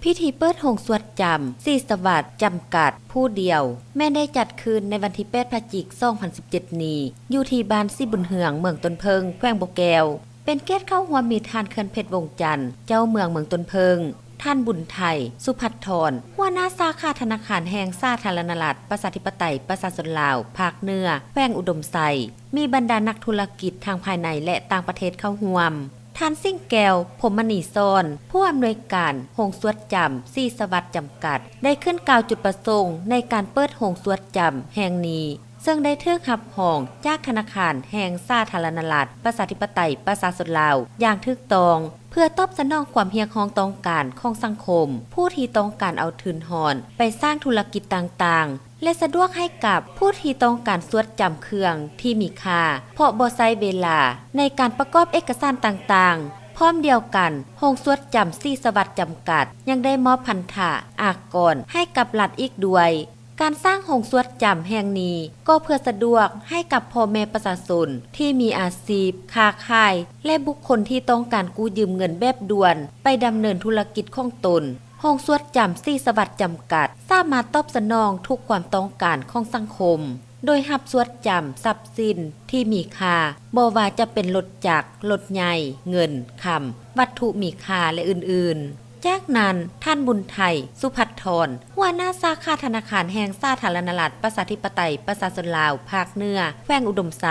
พิธีเปิดโรงสวดจำศรีสวัสดิ์จำกัดผู้เดียวแม่ได้จัดขึ้นในวันที่8 พฤศจิกายน 2017 นี้อยู่ที่บ้านสิบุญเหืองเมืองต้นเพิงแขวงบ่อแก้วเป็นเกียรติเข้าหัวมีทานเขื่อนเพชรวงจันทร์เจ้าเมืองเต้นเพิงท่านบุญไทยสุภัทรธรหัวหน้าสาขาธนาคารแห่งสาธารณรัฐประชาธิปไตยประชาชนลาวภาคเหนือแขวงอุดมไซมีบรรดานักธุรกิจทางภายในและต่างประเทศเข้าร่วมท่านสิ่งแก้วพรหมณีซอนผู้อำนวยการโรงสวดจำศรีสวัสดิ์จำกัดได้ขึ้นกล่าวจุดประสงค์ในการเปิดโรงสวดจำแห่งนี้ซึ่งได้ถูกรับรองจากธนาคารแห่งสาธารณรัฐประชาธิปไตยประชาชนลาวอย่างถูกต้องเพื่อตอบสนองความเรียกร้องต้องการของสังคมผู้ที่ต้องการเอาทุนหอนไปสร้างธุรกิจต่างๆและสะดวกให้กับผู้ที่ต้องการสวดจำเครื่องที่มีค่าเพราะบ่ใช้เวลาในการประกอบเอกสารต่างๆพร้อมเดียวกันโรงสวดจำศรีสวัสดิ์จำกัดยังได้มอบพันธะอากรให้กับรัฐอีกด้วยการสร้างโรงสวดจำแห่งนี้ก็เพื่อสะดวกให้กับพ่อแม่ประชาชนที่มีอาชีพค้าขายและบุคคลที่ต้องการกู้ยืมเงินแบบด่วนไปดำเนินธุรกิจของตนโรงสวดจำศรีสวัสดิ์จำกัดสามารถตอบสนองทุกความต้องการของสังคมโดยรับสวดจำทรัพย์สินที่มีค่าบ่ว่าจะเป็นรถจักรรถใหญ่เงินคำวัตถุมีค่าและอื่นๆจากนั้นท่านบุญไทยสุภัทรธรหัวหน้าสาขาธนาคารแห่งสาธารณรัฐประชาธิปไตยประชาชนลาวภาคเหนือแขวงอุดมไซ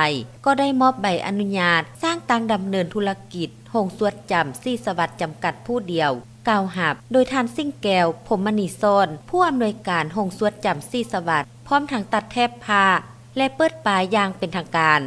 ก็ได้มอบใบอนุญาตสร้างตั้งดำเนินธุรกิจโรงสวดจำศรีสวัสดิ์จำกัดผู้เดียวกล่าวหาบโดยท่านสิ่งแก้วพรหมณีซอนผู้อำนวยการโรงสวดจำศรีสวัสดิ์พร้อมทั้งตัดแทบผ้าและเปิดปลายอย่างเป็นทางการ